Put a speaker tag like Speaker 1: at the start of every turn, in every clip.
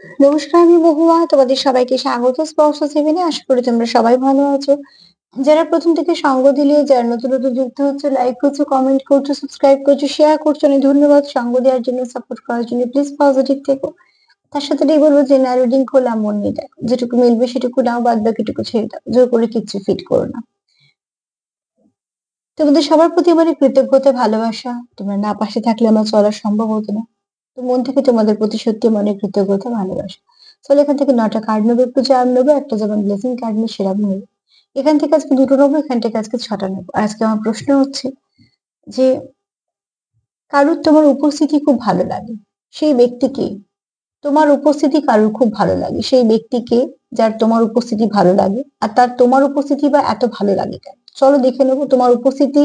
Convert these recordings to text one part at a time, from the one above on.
Speaker 1: নমস্কার, আমি মহুয়া। তোমাদের সবাইকে স্বাগত স্পর্শ সেভেনে। আশা করি তোমরা সবাই ভালো আছো। যারা প্রথম থেকে সঙ্গ দিলে, যারা নতুন নতুন যুক্ত হচ্ছে, লাইক করছো, কমেন্ট করছো, সাবস্ক্রাইব করছো, শেয়ার করছো, অনেক ধন্যবাদ। সঙ্গ দেওয়ার জন্য, সাপোর্ট করার জন্য। প্লিজ পজিটিভ থেকো। তার সাথে এটাই বলবো যে না, রিডিং খোলা মন নিয়ে দেখো, যেটুকু মিলবে সেটুকু নাও, বাদ বাকিটুকু ছেড়ে দাও। জোর করে কিচ্ছু ফিট করো না। তোমাদের সবার প্রতি আমার এই কৃতজ্ঞতা, ভালোবাসা। তোমরা না পাশে থাকলে আমার চলা সম্ভব হতো না। তো মন থেকে তোমাদের প্রতি সত্যি মনে কৃতজ্ঞতা, ভালোবাসা। চলো এখান থেকে 9টা কার্ড নেবো, একটু চার্ম নেবো, একটা যেমন ব্লেসিং কার্ড নিই সেরকম নেবো। এখান থেকে আজকে 2টো নেবো, এখান থেকে আজকে 6টা নেবো। আর আজকে আমার প্রশ্ন হচ্ছে যে কারুর তোমার উপস্থিতি খুব ভালো লাগে, সেই ব্যক্তিকে। তোমার উপস্থিতি কারুর খুব ভালো লাগে, সেই ব্যক্তিকে, যার তোমার উপস্থিতি ভালো লাগে। আর তার তোমার উপস্থিতি বা এত ভালো লাগে কেন? চলো দেখে নেবো তোমার উপস্থিতি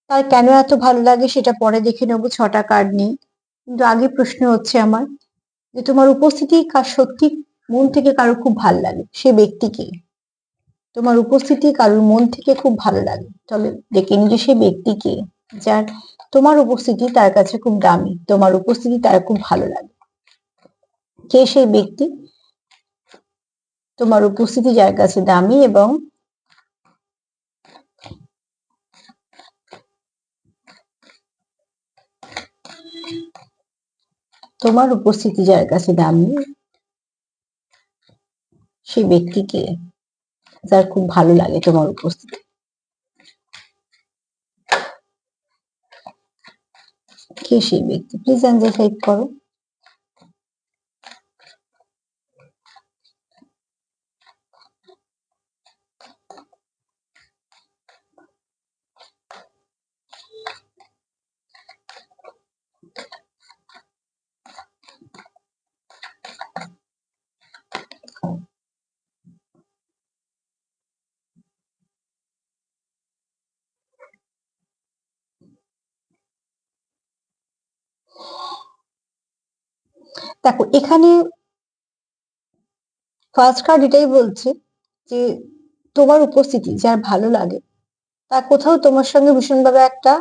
Speaker 1: তার কেন এত ভালো লাগে, সেটা পরে দেখে নেবো 6টা কার্ড নিয়ে। কিন্তু আগে প্রশ্ন হচ্ছে আমার যে তোমার উপস্থিতি কার সত্যি মন থেকে কারো খুব ভালো লাগে, সে ব্যক্তিকে। তোমার উপস্থিতি কারোর মন থেকে খুব ভালো লাগে, চলো দেখে নিই যে সে ব্যক্তিকে, যার তোমার উপস্থিতি তার কাছে খুব দামি, তোমার উপস্থিতি তার খুব ভালো লাগে। কে সেই ব্যক্তি? তোমার উপস্থিতি যার কাছে দামি এবং তোমার উপস্থিতি যার কাছে দামি, সেই ব্যক্তিকে, যার খুব ভালো লাগে তোমার উপস্থিতি। কে সেই ব্যক্তি? প্লিজ অ্যান্সার টাইপ করো। দেখো এখানে ফার্স্ট কার্ড এটাই বলছে যে তোমার উপস্থিতি যার ভালো লাগে, তার কোথাও তোমার সঙ্গে ভীষণভাবে একটা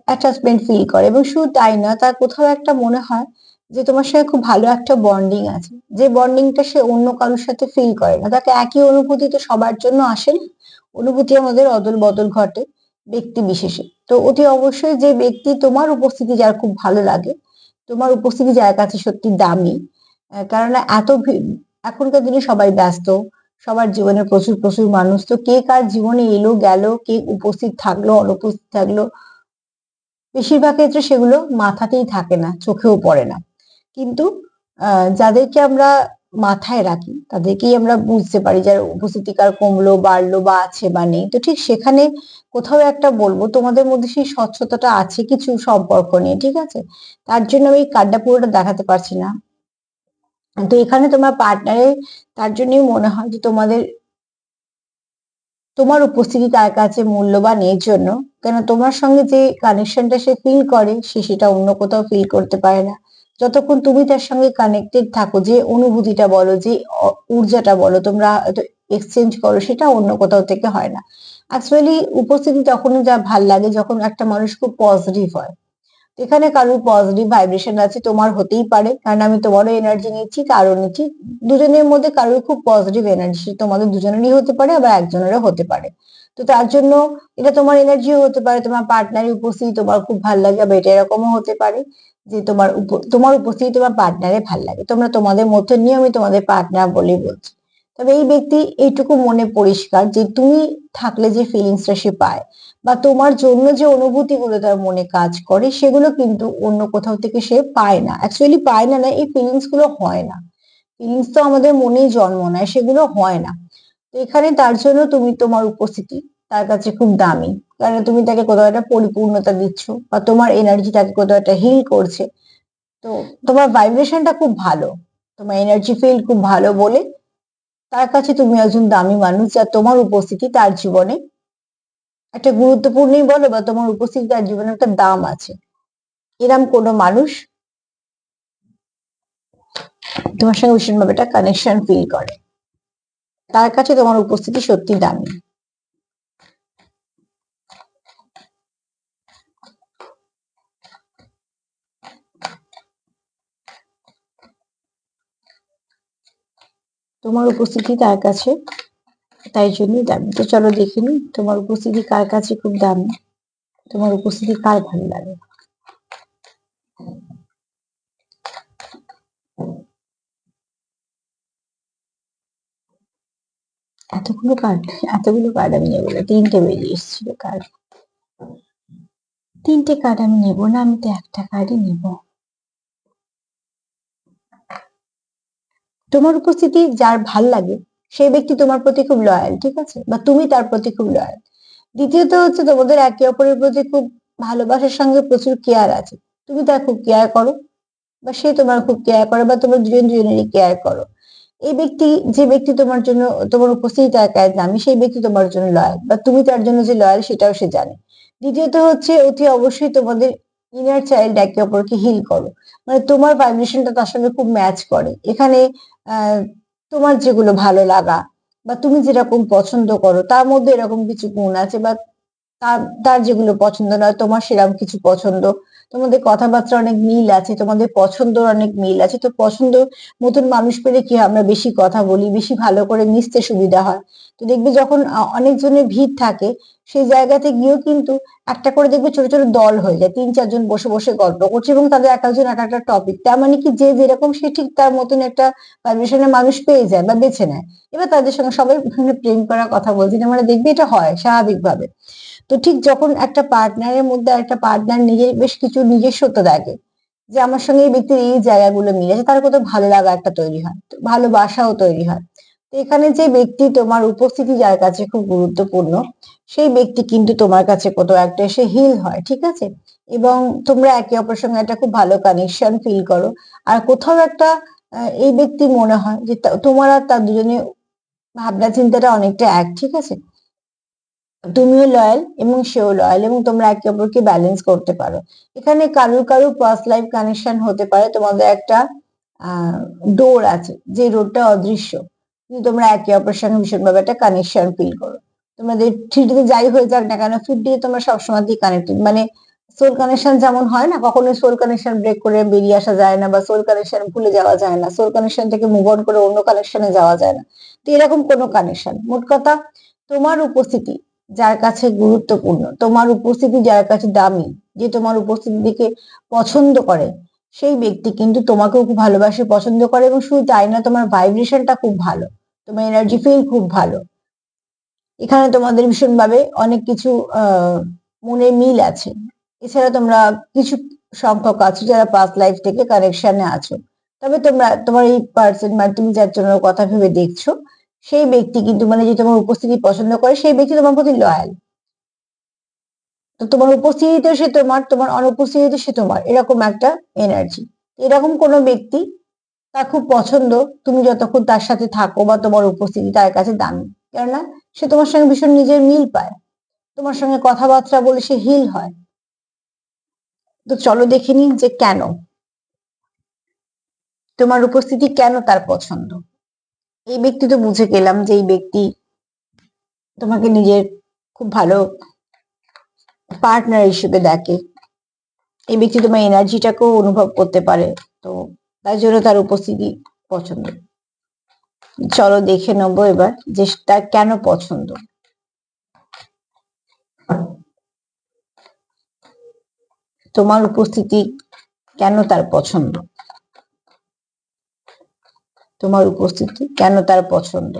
Speaker 1: অ্যাটাচমেন্ট ফিল করে, এবং শুধু তাই না, তার কোথাও একটা মনে হয় যে তোমার সঙ্গে খুব ভালো একটা বন্ডিং আছে, যে বন্ডিংটা সে অন্য কারোর সাথে ফিল করে না। তাকে একই অনুভূতি তো সবার জন্য আসে না, অনুভূতি আমাদের অদল বদল ঘটে ব্যক্তি বিশেষে। তো অতি অবশ্যই যে ব্যক্তি তোমার উপস্থিতি যার খুব ভালো লাগে, তোমার উপস্থিতি যার কাছে সত্যি দামি। কারণ এখনকার দিনে সবাই ব্যস্ত, সবার জীবনে প্রচুর প্রচুর মানুষ, তো কে কার জীবনে এলো গেল, কে উপস্থিত থাকলো অনুপস্থিত থাকলো, বেশিরভাগ ক্ষেত্রে সেগুলো মাথাতেই থাকে না, চোখেও পড়ে না। কিন্তু যাদেরকে আমরা মাথায় রাখি, তাদেরকেই আমরা বুঝতে পারি যার উপস্থিতি কার কমলো বাড়লো বা আছে বা নেই। তো ঠিক সেখানে কোথাও একটা বলবো তোমাদের মধ্যে সেই স্বচ্ছতাটা আছে কিছু সম্পর্ক নিয়ে, ঠিক আছে? তার জন্য আমি কার্ডটা পুরোটা দেখাতে পারছি না। তো এখানে তোমার পার্টনারের, তার জন্যই মনে হয় যে তোমার উপস্থিতি তার কাছে মূল্যবান এই জন্য, কেন তোমার সঙ্গে যে কানেকশনটা সে ফিল করে, সে সেটা অন্য কোথাও ফিল করতে পারে না। যতক্ষণ তুমি তার সঙ্গে কানেক্টেড থাকো, যে অনুভূতিটা বলো, যে ঊর্জাটা বলো, তোমরা এক্সচেঞ্জ করো, সেটা অন্য কোথাও থেকে হয় না। অ্যাকচুয়ালি উপস্থিতি তখনই যা ভাল লাগে যখন একটা মানুষ খুব পজিটিভ হয়। এখানে কারোর পজিটিভ ভাইব্রেশন আছে, তোমার হতেই পারে, কারণ আমি তোমারও এনার্জি নিচ্ছি, তারও নিচ্ছি। দুজনের মধ্যে কারোর খুব পজিটিভ এনার্জি তোমাদের দুজনেরই হতে পারে, আবার একজনেরও হতে পারে। তো তার জন্য এটা তোমার এনার্জিও হতে পারে, তোমার পার্টনারের উপস্থিতি তোমার খুব ভালো লাগে, আবার এটা এরকমও হতে পারে যে তোমার উপস্থিতি তোমার পার্টনারে ভাল লাগে। তোমরা তোমাদের মধ্যে নিয়ে, আমি তোমাদের পার্টনার বলেই বলছি। তবে এই ব্যক্তি এইটুকু মনে পরিষ্কার যে তুমি থাকলে যে ফিলিংসটা সে পায়, বা তোমার জন্য যে অনুভূতিগুলো তার মনে কাজ করে, সেগুলো কিন্তু অন্য কোথাও থেকে সে পায় না। অ্যাকচুয়ালি পায় না, না, এই ফিলিংস গুলো হয় না। ফিলিংস তো আমাদের মনেই জন্ম নেয়, সেগুলো হয় না। তো এখানে তার জন্য তুমি তোমার উপস্থিতি তার কাছে খুব দামি, কারণ তুমি তাকে কোথাও একটা পরিপূর্ণতা দিচ্ছ, বা তোমার এনার্জি তাকে কোথাও একটা হিল করছে। তো তোমার ভাইব্রেশনটা খুব ভালো, তোমার এনার্জি ফিল্ড খুব ভালো বলে তার কাছে তুমি একজন দামি মানুষ, যা তোমার উপস্থিতি তার জীবনে একটা গুরুত্বপূর্ণই বলো, বা তোমার উপস্থিতি তার জীবনে একটা দাম আছে। এরম কোনো মানুষ তোমার সঙ্গে ভীষণভাবে একটা কানেকশন ফিল করে, তার কাছে তোমার উপস্থিতি সত্যি দামি। তোমার উপস্থিতি তার কাছে তাই জন্যই দামি। তো চলো দেখে নিই তোমার উপস্থিতি কার কাছে খুব দামি, তোমার উপস্থিতি কার ভালো লাগে। এতগুলো কার্ড আমি নেবো না, তিনটে বেরিয়ে এসেছিল কার্ড। তিনটে কার্ড আমি নেবো না, আমি তো একটা কার্ডই নেব। তোমার উপস্থিতি যার ভাল লাগে সেই ব্যক্তি তোমার প্রতি খুব লয়াল, ঠিক আছে, বা তুমি তার প্রতি খুব লয়াল। দ্বিতীয়ত হচ্ছে তোমাদের একে অপরের প্রতি খুব ভালোবাসার সঙ্গে প্রচুর কেয়ার আছে, তুমি তার খুব কেয়ার করো বা সে তোমার খুব কেয়ার করে, বা তোমরা দুজন দুজনেরই কেয়ার করো। এই ব্যক্তি, যে ব্যক্তি তোমার জন্য, তোমার উপস্থিতি তার কাছে দামি, সেই ব্যক্তি তোমার জন্য লয়াল, বা তুমি তার জন্য যে লয়াল সেটাও সে জানে। দ্বিতীয়ত হচ্ছে অতি অবশ্যই তোমাদের ইনার চাইল্ড একে অপরকে হিল করো, মানে তোমার ভাইব্রেশনটা তার সঙ্গে খুব ম্যাচ করে। এখানে আহ তোমার যেগুলো ভালো লাগা বা তুমি যেরকম পছন্দ করো তার মধ্যে এরকম কিছু গুণ আছে, বা তার তার যেগুলো পছন্দ নয় তোমার সেরকম কিছু পছন্দ। তোমাদের কথাবার্তা অনেক মিল আছে, তোমাদের পছন্দর অনেক মিল আছে। তো পছন্দ মতন মানুষ পেলে কি হয়, আমরা বেশি কথা বলি, বেশি ভালো করে মিশতে সুবিধা হয়। তো দেখবে যখন অনেকজনের ভিড় থাকে সেই জায়গাতে গিয়েও কিন্তু একটা করে দেখবে ছোট ছোট দল হয়ে যায়, তিন চারজন বসে বসে গল্প করছে এবং তাদের এক একজন এক একটা টপিক, তার মানে কি যে যেরকম সে ঠিক তার মতন একটা ভাইব্রেশনের মানুষ পেয়ে যায় বা বেছে নেয়। এবার তাদের সঙ্গে সবাই প্রেম করার কথা বলছি না, মানে দেখবে এটা হয় স্বাভাবিকভাবে। তো ঠিক যখন একটা পার্টনারের মধ্যে একটা পার্টনার নিজের বেশ কিছু নিজস্বতা দেখে, যে আমার সঙ্গে এই ব্যক্তির এই জায়গাগুলো মিলে আছে, তার কত ভালো লাগা একটা তৈরি হয়, তো ভালোবাসাও তৈরি হয়। তো এখানে যে ব্যক্তি তোমার উপস্থিতি যার কাছে খুব গুরুত্বপূর্ণ, সেই ব্যক্তি কিন্তু তোমার কাছে কত একটা এসে হিল হয়, ঠিক আছে, এবং তোমরা একে অপরের সঙ্গে একটা খুব ভালো কানেকশন ফিল করো। আর কোথাও একটা এই ব্যক্তি মনে হয় যে তোমার আর তার দুজনে ভাবনা চিন্তাটা অনেকটা এক, ঠিক আছে, তুমিও লয়াল এবং সেও লয়াল এবং তোমরা একে অপরকে ব্যালেন্স করতে পারো। এখানে কারুর কারুর পাস্ট লাইফ কানেকশন হতে পারে, তোমাদের একটা ডোর আছে যে রোডটা অদৃশ্য, কিন্তু তোমরা একে অপরের সঙ্গে ভীষণভাবে একটা কানেকশন ফিল করো। তোমাদের থ্রিডিতে যাই হয়ে যাক না কেন, ফিফটিতে তোমরা সবসময় কানেক্টেড, মানে সোল কানেকশন যেমন হয় না, কখনোই সোল কানেকশন ব্রেক করে বেরিয়ে আসা যায় না, বা সোল কানেকশন ভুলে যাওয়া যায় না, সোল কানেকশন থেকে মুভ অন করে অন্য কানেকশনে যাওয়া যায় না। তো এরকম কোনো কানেকশন, মোট কথা তোমার উপস্থিতি যার কাছে গুরুত্বপূর্ণ, তোমার উপস্থিতি যার কাছে দামি, যে তোমার উপস্থিতিকে পছন্দ করে, সেই ব্যক্তি কিন্তু তোমাকেও খুব ভালোবাসে, পছন্দ করে, এবং শুধু তাই না, তোমার ভাইব্রেশনটা খুব ভালো, তোমার এনার্জি ফিল খুব ভালো। এখানে তোমাদের ভীষণভাবে অনেক কিছু মনে মিল আছে। এছাড়া তোমরা কিছু সংখ্যক আছো যারা পাস্ট লাইফ থেকে কানেকশনে আছো। তবে তোমরা তোমার এই পার্সন, মানে তুমি যার জন্য কথা ভেবে দেখছো, সেই ব্যক্তি কিন্তু, মানে যে তোমার উপস্থিতি পছন্দ করে, সেই ব্যক্তি তোমার প্রতি লয়াল। তো তোমার উপস্থিতিতে সে তোমার, তোমার অনুপস্থিতিতে সে তোমার, এরকম একটা এনার্জি। এরকম কোনো ব্যক্তি তার খুব পছন্দ, তুমি যতক্ষণ তার সাথে থাকো বা তোমার উপস্থিতি তার কাছে দামি, কেননা সে তোমার সঙ্গে ভীষণ নিজের মিল পায়, তোমার সঙ্গে কথাবার্তা বলে সে হিল হয়। তো চলো দেখে নিন যে কেন তোমার উপস্থিতি কেন তার পছন্দ। এই ব্যক্তি তো বুঝে গেলাম যে এই ব্যক্তি তোমাকে নিজের খুব ভালো পার্টনার হিসেবে দেখে, এই ব্যক্তি তোমার এনার্জিটাকেও অনুভব করতে পারে, তো তার জন্য তার উপস্থিতি পছন্দ। চলো দেখে নেবো এবার যে তার কেন পছন্দ। তোমার উপস্থিতি কেন তার পছন্দ, তোমার উপস্থিতি কেন তার পছন্দ।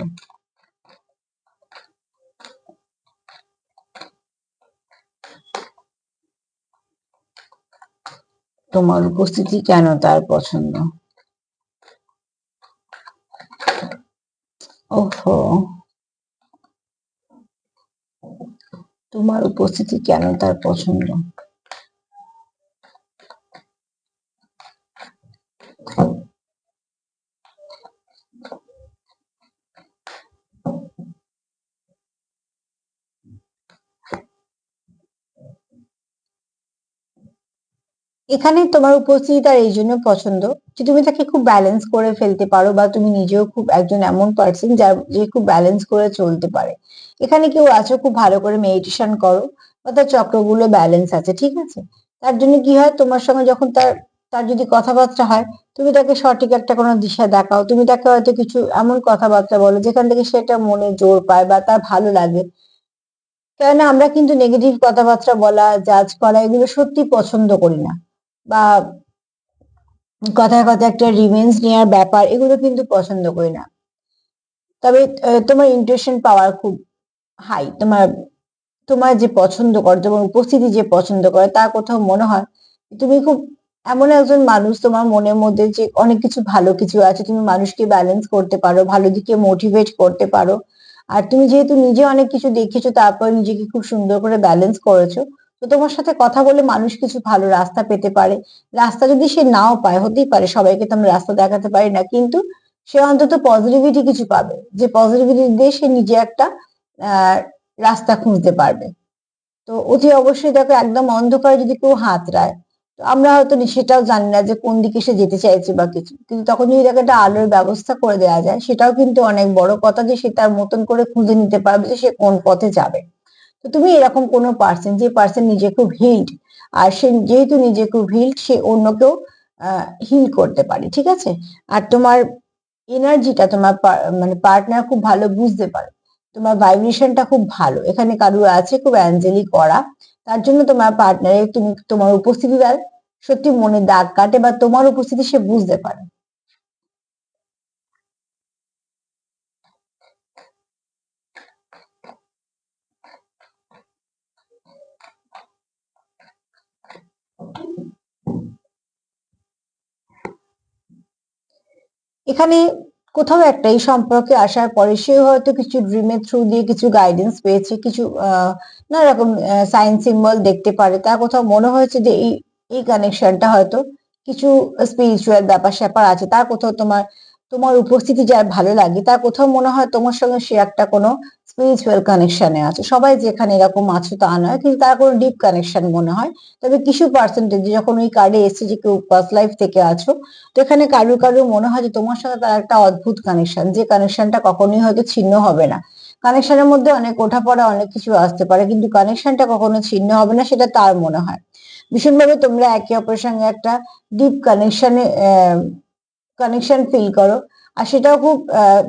Speaker 1: তোমার উপস্থিতি কেন তার পছন্দ। ওহো, তোমার উপস্থিতি কেন তার পছন্দ। এখানে তোমার উপস্থিতি তার এই জন্য পছন্দ যে তুমি তাকে খুব ব্যালেন্স করে ফেলতে পারো, বা তুমি নিজেও খুব একজন এমন পার্সন যার যে খুব ব্যালেন্স করে চলতে পারে। এখানে কেউ আছো খুব ভালো করে মেডিটেশন করো, বা তার চক্রগুলো ব্যালেন্স আছে, ঠিক আছে, তার জন্য কি হয়, তোমার সঙ্গে যখন তার তার যদি কথাবার্তা হয়, তুমি তাকে সঠিক একটা কোনো দিশা দেখাও, তুমি তাকে হয়তো কিছু এমন কথাবার্তা বলো যেখান থেকে সেটা মনে জোর পায় বা তার ভালো লাগে। কেননা আমরা কিন্তু নেগেটিভ কথাবার্তা বলা, জাজ করা এগুলো সত্যি পছন্দ করি না, বা কথায় কথায় একটা রিভেঞ্জ নেওয়ার ব্যাপার এগুলো কিন্তু পছন্দ করি না। তবে তোমার ইন্টুইশন পাওয়ার খুব হাই। তোমার তোমার যে পছন্দ করে, তোমার উপস্থিতি যে পছন্দ করে, তার কোথাও মনে হয় তুমি খুব এমন একজন মানুষ, তোমার মনের মধ্যে যে অনেক কিছু ভালো কিছু আছে, তুমি মানুষকে ব্যালেন্স করতে পারো, ভালো দিকে মোটিভেট করতে পারো। আর তুমি যেহেতু নিজে অনেক কিছু দেখেছো, তারপর নিজেকে খুব সুন্দর করে ব্যালেন্স করেছো, তো তোমার সাথে কথা বলে মানুষ কিছু ভালো রাস্তা পেতে পারে। রাস্তা যদি সে নাও পায়, হতেই পারে, সবাইকে তো আমরা রাস্তা দেখাতে পারি না, কিন্তু সে অন্তত পজিটিভিটি কিছু পাবে, যে পজিটিভিটি দিয়ে সে নিজে একটা আহ রাস্তা খুঁজতে পারবে। তো অতি অবশ্যই দেখো, একদম অন্ধকারে যদি কেউ হাতড়ায়, তো আমরা হয়তো সেটাও জানি না যে কোন দিকে সে যেতে চাইছে বা কিছু, কিন্তু তখন যদি তাকে একটা আলোর ব্যবস্থা করে দেওয়া যায়, সেটাও কিন্তু অনেক বড় কথা, যে সে তার মতন করে খুঁজে নিতে পারবে যে সে কোন পথে যাবে। তো তুমি এরকম কোনো পার্সন, যে পার্সন নিজে খুব হিলড, আর সে যেহেতু নিজে খুব হিলড, সে অন্যকেও হিল করতে পারে, ঠিক আছে? আর তোমার এনার্জিটা তোমার মানে পার্টনার খুব ভালো বুঝতে পারে। তোমার ভাইব্রেশনটা খুব ভালো, এখানে কারু আছে খুব অ্যাঞ্জেলিক করা, তার জন্য তোমার পার্টনারে তুমি তোমার উপস্থিতি তার সত্যি মনে দাগ কাটে, বা তোমার উপস্থিতি সে বুঝতে পারে। এখানে কোথাও একটা এই সম্পর্কে আসার পরে সেও হয়তো কিছু ড্রিমের থ্রু দিয়ে কিছু গাইডেন্স পেয়েছে, কিছু নানা রকম সাইন সিম্বল দেখতে পারে, তার কোথাও মনে হয়েছে যে এই এই কানেকশনটা হয়তো কিছু স্পিরিচুয়াল ব্যাপার স্যাপার আছে, তার কোথাও তোমার তোমার উপস্থিতি যার ভালো লাগে, তার কোথাও মনে হয় তোমার সঙ্গে সে একটা কোনো স্পিরিচুয়াল কানেকশনে আছে। সবাই যেখানে এরকম আছে তা নয়, কিন্তু তার কোনো ডিপ কানেকশন মনে হয়। তবে কিছু পার্সেন্টেজ যখন ওই কার্ডে এসেছে যে কেউ পাস্ট লাইফ থেকে আছো, তো এখানে কারো কারো মনে হয় যে তোমার সাথে তার একটা অদ্ভুত কানেকশন, যে কানেকশনটা কখনোই হয়তো ছিন্ন হবে না। কানেকশনের মধ্যে অনেক ওঠাপড়া অনেক কিছু আসতে পারে, কিন্তু কানেকশনটা কখনো ছিন্ন হবে না, সেটা তার মনে হয়। ভীষণভাবে তোমরা একে অপরের সঙ্গে একটা ডিপ কানেকশনে কানেকশন ফিল করো। আর সেটাও খুব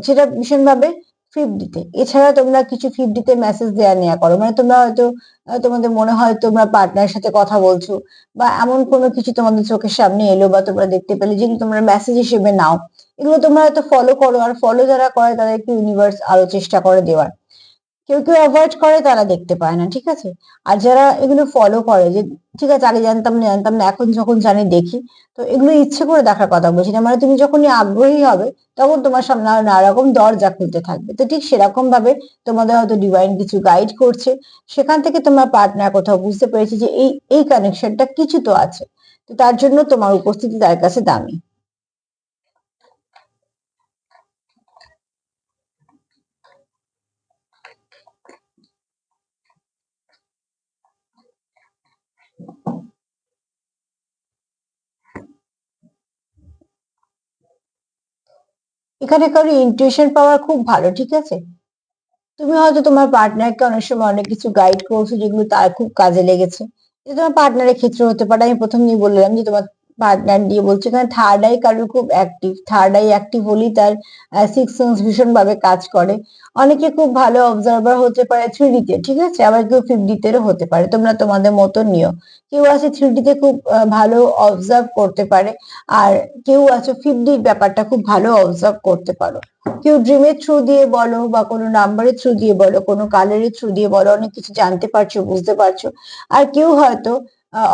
Speaker 1: সেটা ভীষণভাবে ফিফটিতে, এছাড়া তোমরা কিছু ফিফটিতে মেসেজ দেওয়া নেওয়া করো, মানে তোমরা হয়তো তোমাদের মনে হয় তোমরা পার্টনারের সাথে কথা বলছো, বা এমন কোনো কিছু তোমাদের চোখের সামনে এলো বা তোমরা দেখতে পেলে, যেগুলো তোমরা মেসেজ হিসেবে নাও, এগুলো তোমরা হয়তো ফলো করো। আর ফলো যারা করে তাদেরকে ইউনিভার্স আরো চেষ্টা করে দেওয়ার। কেউ কেউ অ্যাভয়েড করে, তারা দেখতে পায় না, ঠিক আছে? আর যারা এগুলো ফলো করে, যে ঠিক আছে আগে জানতাম না জানতাম না, এখন যখন জানি দেখি, তো এগুলো ইচ্ছে করে দেখার কথা বলছি না, মানে তুমি যখনই আগ্রহী হবে, তখন তোমার সামনে আরো নানা রকম দরজা খুলতে থাকবে। তো ঠিক সেরকম ভাবে তোমাদের হয়তো ডিভাইন কিছু গাইড করছে, সেখান থেকে তোমার পার্টনার কোথাও বুঝতে পেরেছে যে এই এই কানেকশনটা কিছু তো আছে, তো তার জন্য তোমার উপস্থিতি তার কাছে দামি। এখানে কারো ইনটিউশন পাওয়ার খুব ভালো, ঠিক আছে? তুমি হয়তো তোমার পার্টনারকে অনেক সময় অনেক কিছু গাইড করছো যেগুলো তার খুব কাজে লেগেছে। যে তোমার পার্টনারের ক্ষেত্রে হতে পারে, আমি প্রথম নিয়ে বললাম যে তোমার পার্টনার দিয়ে বলছে, কারণ থার্ড আই কারোর খুব অ্যাক্টিভ, থার্ড আই অ্যাক্টিভ হলেই তার সিক্স সেন্স ভীষণ ভাবে কাজ করে। অনেকে খুব ভালো অবজার্ভার হতে পারে থ্রি তে, ঠিক আছে, আবার কেউ ফিফটিতেও হতে পারে, তোমরা তোমাদের মতো নিও। কেউ আছে থ্রি তে খুব ভালো অবজার্ভ করতে পারে, আর কেউ আছে ফিফটির ব্যাপারটা খুব ভালো অবজার্ভ করতে পারো। কেউ ড্রিমের থ্রু দিয়ে বলো, বা কোনো নাম্বারের থ্রু দিয়ে বলো, কোনো কালারের থ্রু দিয়ে বলো, অনেক কিছু জানতে পারছো, বুঝতে পারছো। আর কেউ হয়তো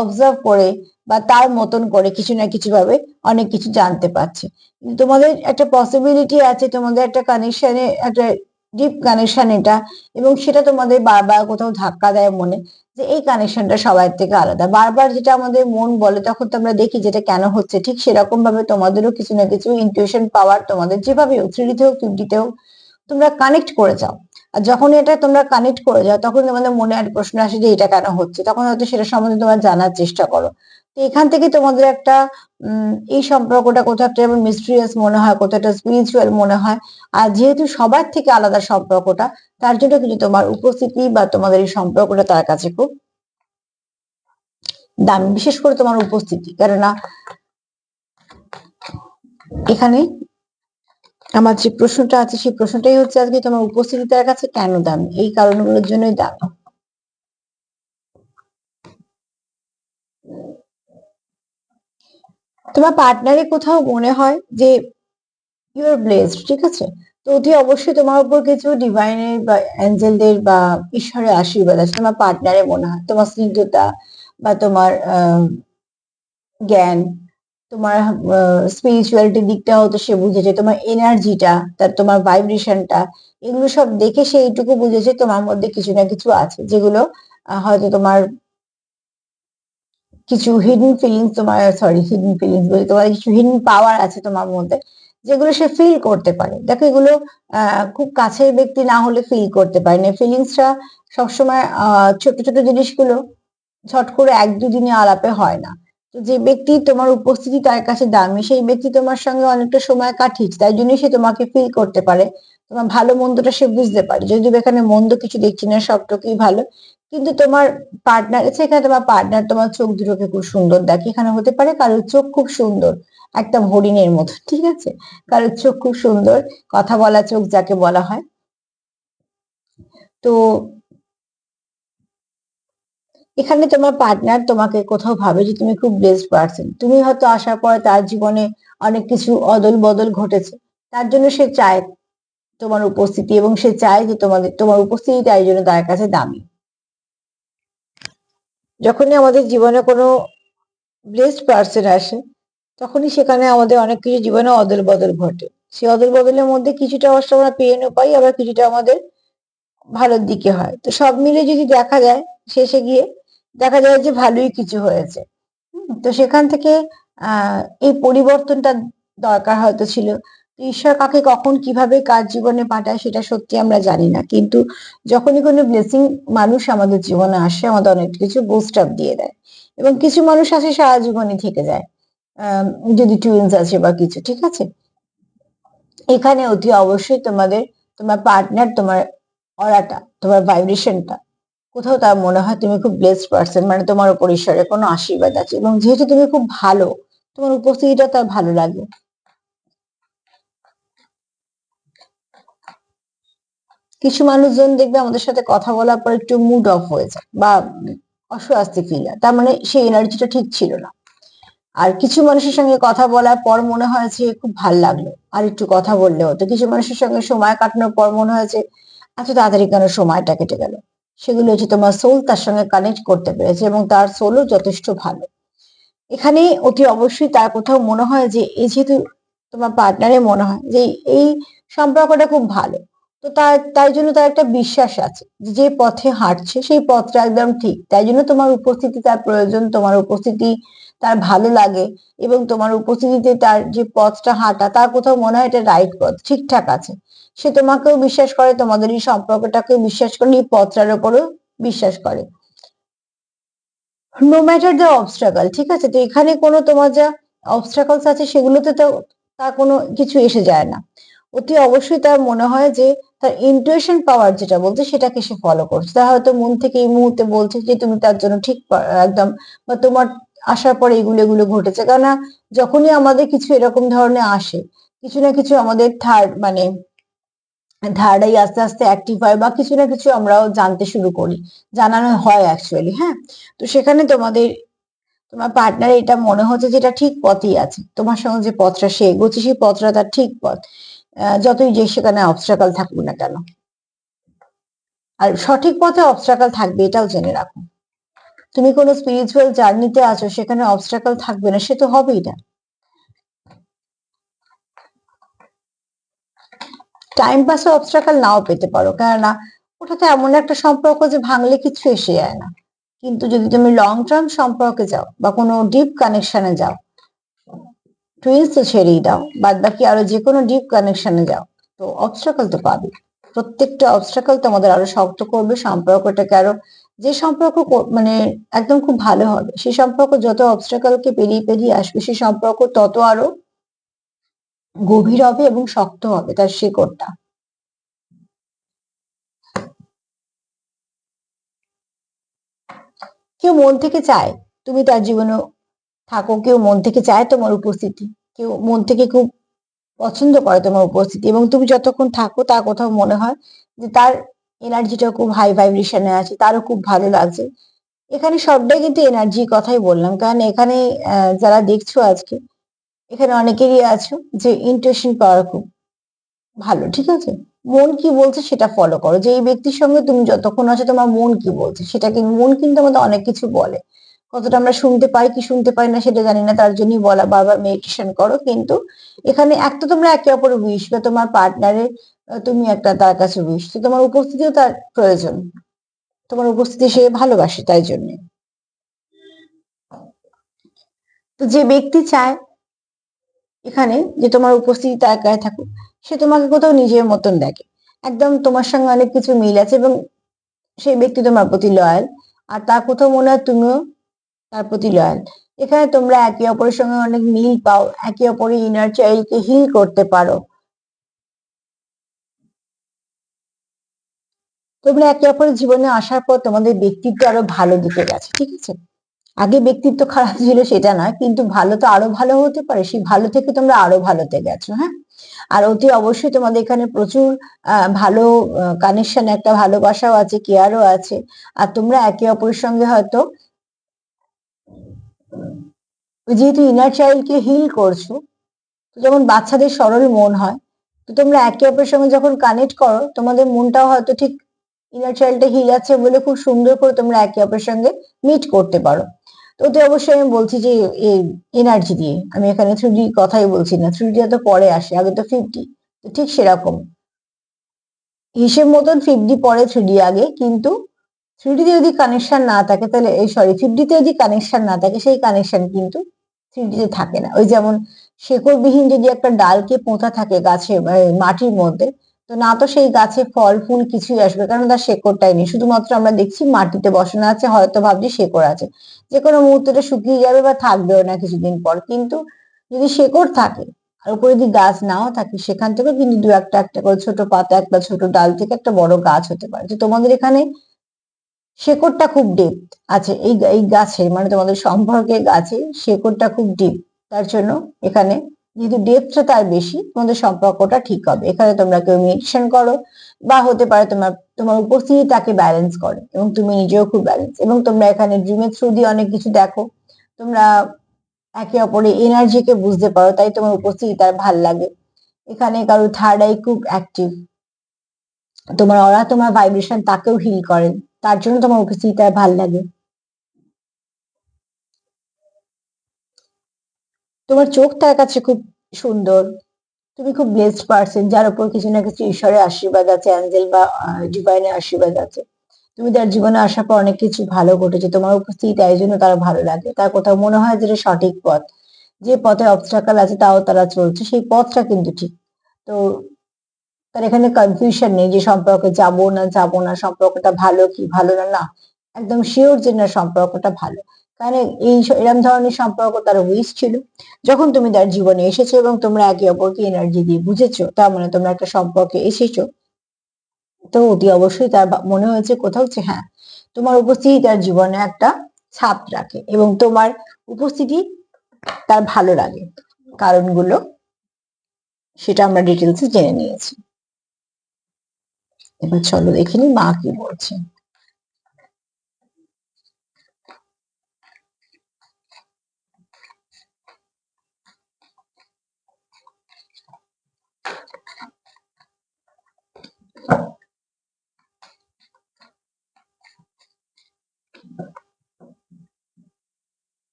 Speaker 1: অবজার্ভ করে বা তার মতন করে কিছু না কিছু ভাবে অনেক কিছু জানতে পারছে। তোমাদের একটা পসিবিলিটি আছে, তোমাদের একটা কানেকশনে, একটা ডিপ কানেকশন এটা, এবং সেটা তোমাদের বারবার কোথাও ধাক্কা দেয় মনে, যে এই কানেকশনটা সবার থেকে আলাদা। বারবার যেটা আমাদের মন বলে, তখন তো আমরা দেখি যেটা কেন হচ্ছে, ঠিক সেরকম ভাবে তোমাদেরও কিছু না কিছু ইনটিউশন পাওয়ার, তোমাদের যেভাবে হোক, থ্রিডিতে হোক ফিফটিতে হোক, তোমরা কানেক্ট করে যাও। আর যখন এটা তোমরা কানেক্ট করে যাও, তখন তোমাদের মনে একটা প্রশ্ন আসে যে এটা কেন হচ্ছে, তখন হয়তো সেটা সম্বন্ধে তোমরা জানার চেষ্টা করো। তো এখান থেকে তোমাদের একটা এই সম্পর্কটা কোথাও একটা যেমন মিস্ট্রিয়াস মনে হয়, কোথাও একটা স্পিরিচুয়াল মনে হয়। আর যেহেতু সবার থেকে আলাদা সম্পর্কটা, তার জন্য কিন্তু তোমার উপস্থিতি বা তোমাদের এই সম্পর্কটা তার কাছে খুব দামি, বিশেষ করে তোমার উপস্থিতি। কেননা এখানে আমার যে প্রশ্নটা আছে সেই প্রশ্নটাই হচ্ছে আজকে তোমার উপস্থিতি তার কাছে কেন দামি, এই কারণগুলোর জন্যই দামি। তোমার পার্টনারে কোথাও মনে হয় যে ইউ আর ব্লেসড, ঠিক আছে? তো অতি অবশ্যই তোমার উপর কিছু ডিভাইনের বা অ্যাঞ্জেলদের বা ঈশ্বরের আশীর্বাদ আছে। তোমার পার্টনারে মনে হয় তোমার স্নিগ্ধতা বা তোমার জ্ঞান, তোমার স্পিরিচুয়ালিটির দিকটা হয়তো সে বুঝেছে, তোমার এনার্জিটা, তার তোমার ভাইব্রেশনটা, এগুলো সব দেখে সে এইটুকু বুঝেছে তোমার মধ্যে কিছু না কিছু আছে, যেগুলো হয়তো তোমার কিছু হিডেন ফিলিংস, তোমার সরি হিডেন ফিলিংস বলি, তোমার কিছু হিডেন পাওয়ার আছে তোমার মধ্যে, যেগুলো সে ফিল করতে পারে। দেখো এগুলো খুব কাছের ব্যক্তি না হলে ফিল করতে পারে না ফিলিংসটা। সবসময় ছোট ছোট জিনিসগুলো ছট করে এক দুদিনে আলাপে হয় না। তো যে ব্যক্তি তোমার উপস্থিতি তার কাছে দামি, সেই ব্যক্তি তোমার সঙ্গে অনেকটা সময় কাটিয়েছে, তাই জন্যই সে তোমাকে ফিল করতে পারে, তোমার ভালো মন্দটা সে বুঝতে পারে। যদিও এখানে মন্দ কিছু দেখছি না, সবটুকুই ভালো। কিন্তু তোমার পার্টনার, এখানে তোমার পার্টনার তোমার চোখ দুটোকে খুব সুন্দর দেখে। এখানে হতে পারে কারোর চোখ খুব সুন্দর, একটা হরিণের মতো, ঠিক আছে? কারোর চোখ খুব সুন্দর, কথা বলা চোখ যাকে বলা হয়। তো এখানে তোমার পার্টনার তোমাকে কোথাও ভাবে যে তুমি খুব বেস্ট পার্সন, তুমি হয়তো আসার পরে তার জীবনে অনেক কিছু অদল বদল ঘটেছে, তার জন্য সে চায় তোমার উপস্থিতি, এবং সে চায় যে তোমার উপস্থিতি তাই জন্য তার কাছে দামি। যখনই আমাদের জীবনে কোনো ব্লেসড পার্সন আসে, তখনই সেখানে আমাদের অনেক কিছু জীবনে অদল বদল ঘটে। সেই অদল বদলের মধ্যে কিছুটা অবশ্য আমরা পেনও পাই, আবার কিছুটা আমাদের ভালোর দিকে হয়। তো সব মিলে যদি দেখা যায়, শেষে গিয়ে দেখা যায় যে ভালোই কিছু হয়েছে। তো সেখান থেকে এই পরিবর্তনটা দরকার হয়তো ছিল। ঈশ্বর কাকে কখন কিভাবে কার জীবনে পাঠায় সেটা সত্যি আমরা জানি না, কিন্তু যখনই কোনো ব্লেসিং মানুষ আমাদের জীবনে আসে, আমাদের অনেক কিছু বুস্ট আপ দিয়ে দেয়। এবং কিছু মানুষ আছে সারা জীবনই থেকে যায়, আহ যদি টুইন্স আছে বা কিছু, ঠিক আছে? এখানে অতি অবশ্যই তোমার পার্টনার, তোমার অরাটা, তোমার ভাইব্রেশনটা, কোথাও তার মনে হয় তুমি খুব ব্লেসড পার্সন, মানে তোমার উপর ঈশ্বরের কোনো আশীর্বাদ আছে, এবং যেহেতু তুমি খুব ভালো, তোমার উপস্থিতিটা তার ভালো লাগে। কিছু মানুষজন দেখবে আমাদের সাথে কথা বলার পর একটু মুড অফ হয়ে যায় বা অস্বস্তি ফিল হয়, তার মানে সেই এনার্জিটা ঠিক ছিল না। আর কিছু মানুষের সঙ্গে কথা বলার পর মনে হয়েছে খুব ভাল লাগলো, আর একটু কথা বললে হতো। কিছু মানুষের সঙ্গে সময় কাটানোর পর মনে হয়েছে এত তাড়াতাড়ি কেন সময়টা কেটে গেল। সেগুলো হচ্ছে তোমার সোল তার সঙ্গে কানেক্ট করতে পেরেছে, এবং তার সোলও যথেষ্ট ভালো। এখানে অতি অবশ্যই তার কোথাও মনে হয় যে এই যেহেতু তোমার পার্টনারে মনে হয় যে এই সম্পর্কটা খুব ভালো, তো তাই জন্য তার একটা বিশ্বাস আছে যে যে পথে হাঁটছে সেই পথটা একদম ঠিক, তাই জন্য তোমার উপস্থিতি তার প্রয়োজন, তোমার উপস্থিতি তার ভালো লাগে। এবং তোমার উপস্থিতিতে তার যে পথটা হাঁটা, তার কোথাও মনে হয় এটা রাইট পথ, ঠিকঠাক আছে। সে তোমাকেও বিশ্বাস করে, তোমাদের এই সম্পর্কটাকেও বিশ্বাস করে, এই পথটার উপরেও বিশ্বাস করে, নো ম্যাটার দ্য অবস্ট্রাগল, ঠিক আছে? তো এখানে কোনো তোমার যা অবস্ট্রাগলস আছে সেগুলোতে তো তার কোনো কিছু এসে যায় না। অতি অবশ্যই তার মনে হয় যে তার ইনটুইশন পাওয়ার যেটা বলছে সেটাকে সে ফলো করছে। তার হয়তো মন থেকে এই মুহূর্তে বলছে যে তুমি তার জন্য ঠিক একদম, বা তোমার আসার পরে এগুলো এগুলো ঘটেছে। কেননা যখনই আমাদের কিছু এরকম ধরনের আসে, কিছু না কিছু আমাদের থার্ড আই আস্তে আস্তে অ্যাক্টিভ হয়, বা কিছু না কিছু আমরাও জানতে শুরু করি, জানানো হয় অ্যাকচুয়ালি, হ্যাঁ। তো সেখানে তোমার পার্টনার এটা মনে হচ্ছে যেটা ঠিক পথেই আছে, তোমার সঙ্গে যে পথটা সে এগোচ্ছে সেই পথটা তার ঠিক পথ, যতই যে সেখানে অবস্ট্রাকল থাকুক না কেন। আর সঠিক পথে অবস্ট্রাকল থাকবে, এটাও জেনে রাখো। তুমি কোনো স্পিরিচুয়াল জার্নিতে আছো, সেখানে অবস্ট্রাকল থাকবে না, সে তো হবেই না। টাইম পাসে অবস্ট্রাকল নাও পেতে পারো, কেননা ওটা তো এমন একটা সম্পর্ক যে ভাঙলে কিছু এসে যায় না। কিন্তু যদি তুমি লং টার্ম সম্পর্কে যাও বা কোনো ডিপ কানেকশনে যাও, টুইন্স তো ছেড়েই দাও, বাদ বাকি আরো যে কোনো ডিপ কানেকশনে যাও, তো অবস্ট্রাকল তো পাবে। প্রত্যেকটা অবস্ট্রাকল তোমাদের আরো শক্ত করবে সম্পর্কটাকে, আরো যে সম্পর্ক মানে একদম খুব ভালো হবে, সেই সম্পর্ক যত অবস্ট্রাকলকে পেরিয়ে পেরিয়ে আসবে, সেই সম্পর্ক তত আরো গভীর হবে এবং শক্ত হবে তার শিকড়টা। কেউ মন থেকে চায় তুমি তার জীবনে থাকো, কেউ মন থেকে চায় তোমার উপস্থিতি, কেউ মন থেকে খুব পছন্দ করে তোমার উপস্থিতি, এবং তুমি যতক্ষণ থাকো তার কোথাও মনে হয় যে তার এনার্জিটা খুব হাই ভাইব্রেশনে আছে, তারও খুব ভালো লাগছে। এখানে সবটাই কিন্তু এনার্জির কথাই বললাম, কারণ এখানে যারা দেখছো আজকে, এখানে অনেকেরই আছো যে ইন্টুইশন পাওয়ার খুব ভালো, ঠিক আছে? মন কি বলছে সেটা ফলো করো, যে এই ব্যক্তির সঙ্গে তুমি যতক্ষণ আছো তোমার মন কি বলছে সেটা, কিন্তু মন কিন্তু আমাদের অনেক কিছু বলে। কতটা আমরা শুনতে পাই কি শুনতে পাই না সেটা জানি না, তার জন্যই বলা বারবার মেডিটেশন করো। কিন্তু এখানে একটা তোমরা একে অপরের উইশ, বা তোমার পার্টনারের তুমি একটা তার কাছে উইশ, তো তোমার উপস্থিতিও তার প্রয়োজন, তোমার উপস্থিতি সে ভালোবাসে তাই জন্য। তো যে ব্যক্তি চায় এখানে যে তোমার উপস্থিতি তার কাছে থাকুক, সে তোমাকে কোথাও নিজের মতন দেখে, একদম তোমার সঙ্গে অনেক কিছু মিল আছে, এবং সেই ব্যক্তি তোমার প্রতি লয়াল, আর তার কোথাও মনে হয় তুমিও তার প্রতি লয়াল। এখানে তোমরা একে অপরের সঙ্গে অনেক মিল পাও, একে অপরের ইনার চাইল্ডকে হিল করতে পারো, তোমরা একে অপরের জীবনে আসার পর তোমাদের ব্যক্তিত্ব আরো ভালো দিকে গেছে, ঠিক আছে? আগে ব্যক্তিত্ব খারাপ ছিল সেটা নয়, কিন্তু ভালো তো আরো ভালো হতে পারে, সেই ভালো থেকে তোমরা আরো ভালোতে গেছো, হ্যাঁ। আর অতি অবশ্যই তোমাদের এখানে প্রচুর ভালো কানেকশন, একটা ভালোবাসাও আছে, কেয়ারও আছে। আর তোমরা একে অপরের সঙ্গে হয়তো, যেহেতু ইনার চাইল্ডকে হিল করছো, তো যেমন বাচ্চাদের সরল মন হয়, তো তোমরা একে অপরের সঙ্গে যখন কানেক্ট করো তোমাদের মনটাও হয়তো ঠিক ইনার চাইল্ডটা হিল আছে বলে খুব সুন্দর করে তোমরা একে অপরের সঙ্গে মিট করতে পারো। তো ওতে অবশ্যই আমি বলছি যে এনার্জি দিয়ে, আমি এখানে 3D কথাই বলছি না, 3D তো পরে আসে, আগে তো 50। তো ঠিক সেরকম হিসেব মতন 50 পরে 3D আগে, কিন্তু 3D তে যদি কানেকশন না থাকে তাহলে, এই সরি, 50 তে যদি কানেকশন না থাকে সেই কানেকশন কিন্তু 3D তে থাকে না। ওই যেমন শেকড়বিহীন যদি একটা ডালকে পোঁতা থাকে গাছে মাটির মধ্যে, তো না তো সেই গাছে ফল ফুল কিছুই আসবে, কারণ তার শেকড়টাই নেই, শুধুমাত্র আমরা দেখছি মাটিতে বসানো আছে, হয়তো ভাবছি শেকড় আছে, যে কোনো মুহূর্তে শুকিয়ে যাবে বা থাকবেও না কিছুদিন পর। কিন্তু যদি শেকড় থাকে আর উপরে যদি গাছ নাও থাকে, সেখান থেকে কিন্তু দু একটা একটা করে ছোট পাতা, একটা ছোট ডাল থেকে একটা বড় গাছ হতে পারে। তো তোমাদের এখানে শেকড়টা খুব ডিপ আছে এই এই গাছের, মানে তোমাদের সম্পর্কে গাছে শেকড়টা খুব ডিপ, তার জন্য এখানে যেহেতু ডেপথটা তার বেশি, তোমাদের সম্পর্কটা ঠিক হবে। এখানে তোমরা কেউ মেডিটেশন করো, বা হতে পারে তোমার তোমার উপস্থিতি তাকে ব্যালেন্স করে, এবং তুমি নিজেও খুব ব্যালেন্স, এবং তোমরা এখানে ড্রিমের থ্রু দিয়ে অনেক কিছু দেখো, তোমরা একে অপরের এনার্জিকে বুঝতে পারো, তাই তোমার উপস্থিতি তার ভাল লাগে। এখানে কারো থার্ড আই খুব অ্যাক্টিভ, তোমার অরা তোমার ভাইব্রেশন তাকেও হিল করে, তার জন্য তোমার উপস্থিতি তার ভাল লাগে। তোমার চোখ তার কাছে খুব সুন্দর, তুমি খুব ব্লেসড পার্সন, যার উপর কিছু না কিছু ঈশ্বরের আশীর্বাদ আছে, অ্যাঞ্জেল বা ডিভাইনের আশীর্বাদ আছে। তুমি তার জীবনে আসার পর অনেক কিছু ভালো ঘটেছে, তোমার উপস্থিতি তাই জন্য তার ভালো লাগে, তার কোথাও মনে হয় যে এটা সঠিক পথ, যে পথে অবস্ট্রাকল আছে তাও তারা চলছে, সেই পথটা কিন্তু ঠিক। তো তার এখানে কনফিউশন নেই যে সম্পর্কে যাব না যাব না, সম্পর্কটা ভালো কি ভালো না, না, একদম শিওর যে না সম্পর্কটা ভালো। কারণ এরম ধরনের সম্পর্ক তার উইশ ছিল, যখন তুমি তার জীবনে এসেছো এবং তোমরা একে অপরকে এনার্জি দিয়ে বুঝেছো, তার মানে তোমরা একটা সম্পর্কে এসেছো। তো অতি অবশ্যই তার মনে হয়েছে কোথাও যে হ্যাঁ, তোমার উপস্থিতি তার জীবনে একটা ছাপ রাখে, এবং তোমার উপস্থিতি তার ভালো লাগে। কারণগুলো সেটা আমরা ডিটেলসে জেনে নিয়েছি, এবার চলো দেখে নি মা কি বলছে।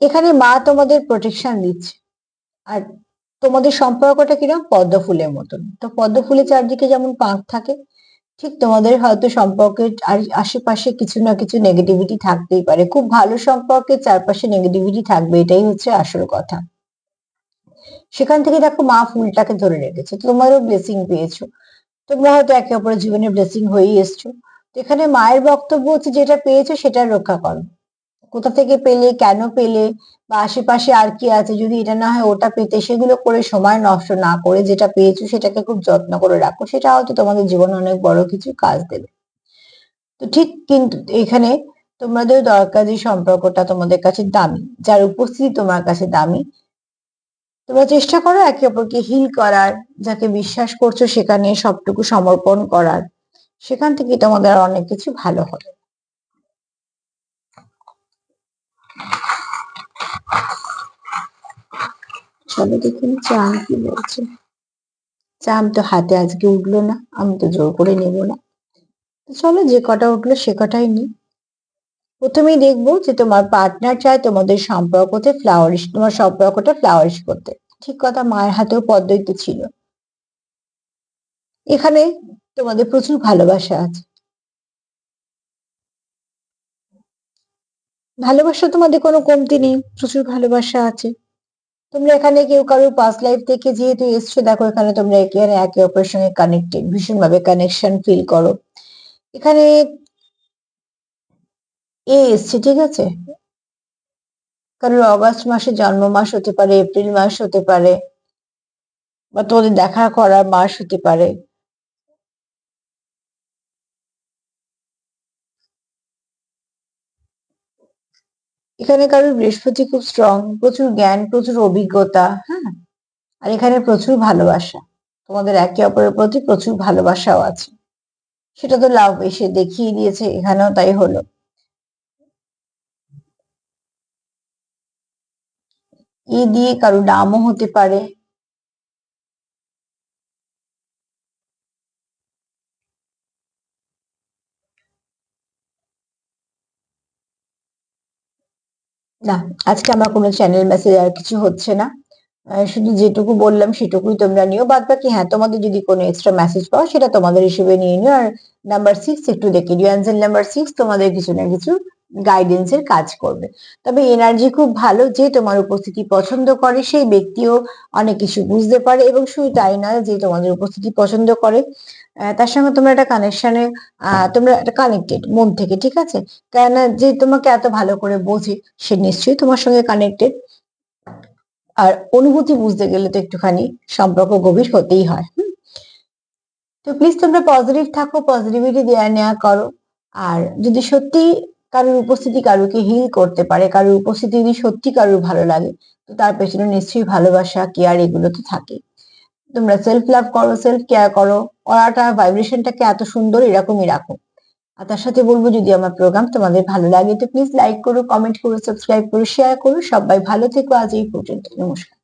Speaker 1: এখানে মা তোমাদের প্রোটেকশন দিচ্ছে, আর তোমাদের সম্পর্কটা কিরকম পদ্ম ফুলের মতন, তো পদ্ম ফুলের চারদিকে যেমন পাঁক থাকে, ঠিক তোমাদের হয়তো সম্পর্কের আশেপাশে কিছু না কিছু নেগেটিভিটি থাকতেই পারে, খুব ভালো সম্পর্কের চারপাশে নেগেটিভিটি থাকবে, এটাই হচ্ছে আসল কথা। সেখান থেকে দেখো মা ফুলটাকে ধরে রেখেছে, তোমারও ব্লেসিং পেয়েছো, তোমরা হয়তো একে অপরের জীবনে ব্লেসিং হয়েই এসছো। তো এখানে মায়ের বক্তব্য হচ্ছে যেটা পেয়েছো সেটা রক্ষা করো, কোথা থেকে পেলে, কেন পেলে, বা আশেপাশে আর কি আছে, যদি এটা না হয় ওটা পেতে, সেগুলো করে সময় নষ্ট না করে যেটা পেয়েছো সেটাকে খুব যত্ন করে রাখো, সেটা হয়তো তোমাদের জীবনে অনেক বড় কিছু কাজ দেবে। তো ঠিক কিন্তু এখানে তোমাদের দরকার যে সম্পর্কটা তোমাদের কাছে দামি, যার উপস্থিতি তোমার কাছে দামি, তোমরা চেষ্টা করো একে অপরকে হিল করার, যাকে বিশ্বাস করছো সেখানে সবটুকু সমর্পণ করার, সেখান থেকে তোমাদের অনেক কিছু ভালো হবে। চলো দেখুন চাঁদ কি বলছে। চাঁদ তো হাতে আজকে উঠলো না, আমি তো জোর করে নেব না। চলো যে কটা উঠলো সে কটাই নি। প্রথমেই দেখবো যে তোমার পার্টনার চায় তোমাদের সম্পর্কতে ফ্লাওয়ারিশ, তোমার সম্পর্কটা ফ্লাওয়ারিশ করতে। ঠিক কথা, মায়ের হাতেও পদ্মই ছিল। এখানে তোমাদের প্রচুর ভালোবাসা আছে। ভালোবাসা তোমাদের কোনো কমতি নেই, প্রচুর ভালোবাসা আছে। তোমরা এখানে কেউ কারোর পাস্ট লাইফ থেকে যেহেতু এসছো, দেখো এখানে তোমরা একে অপরের সঙ্গে কানেক্টেড, ভীষণ ভাবে কানেকশন ফিল করো। এখানে এসছে, ঠিক আছে, কারোর অগাস্ট মাসে জন্ম মাস হতে পারে, এপ্রিল মাস হতে পারে, বা তোমাদের দেখা করার মাস হতে পারে। এখানে কারোর বৃহস্পতি খুব স্ট্রং, প্রচুর জ্ঞান, প্রচুর অভিজ্ঞতা, হ্যাঁ। আর এখানে প্রচুর ভালোবাসা, তোমাদের একে অপরের প্রতি প্রচুর ভালোবাসাও আছে। সেটা তো লাভ এসে দেখিয়ে দিয়েছে, এখানেও তাই হলো। দিয়ে কারো নামও হতে পারে। না, আজকে আমার কোনো চ্যানেল মেসেজ আর কিছু হচ্ছে না। শুধু যেটুকু বললাম সেটুকুই তোমরা নিও, বাদ বাকি হ্যাঁ তোমাদের যদি কোনো এক্সট্রা মেসেজ পাও সেটা তোমাদের হিসেবে নিয়ে নিও। আর নাম্বার 6 একটু দেখে দিও, অ্যাঞ্জেল নাম্বার 6 তোমাদের কিছু না কিছু গাইডেন্স এর কাজ করবে। তবে এনার্জি খুব ভালো, যে তোমার উপস্থিতি পছন্দ করে সেই ব্যক্তিও অনেক কিছু বুঝতে পারে, এবং শুধু তাই নয়, যে তোমাদের উপস্থিতি পছন্দ করে তার সঙ্গে তোমরা একটা কানেকশনে, তোমরা একটা কানেক্টেড মন থেকে, ঠিক আছে। কেননা যে তোমাকে এত ভালো করে বোঝে সে নিশ্চয়ই তোমার সঙ্গে কানেক্টেড। আর অনুভূতি বুঝতে গেলে তো একটুখানি সম্পর্ক গভীর হতেই হয়। তো প্লিজ তোমরা পজিটিভ থাকো, পজিটিভিটি দেয়া নেওয়া করো। আর যদি সত্যি কারোর উপস্থিতি কারোকে হিল করতে পারে, কারোর উপস্থিতি যদি সত্যি কারোর ভালো লাগে, তো তার পেছনে নিশ্চয়ই ভালোবাসা, কেয়ার এগুলো তো থাকে। তোমরা সেলফ লাভ করো, সেলফ কেয়ার করো, অরাটা ভাইব্রেশনটাকে এত সুন্দর এরকমই রাখো। আর তার সাথে বলবো, যদি আমার প্রোগ্রাম তোমাদের ভালো লাগে তো প্লিজ লাইক করো, কমেন্ট করো, সাবস্ক্রাইব করো, শেয়ার করো। সবাই ভালো থেকো, আজ এই পর্যন্ত, নমস্কার।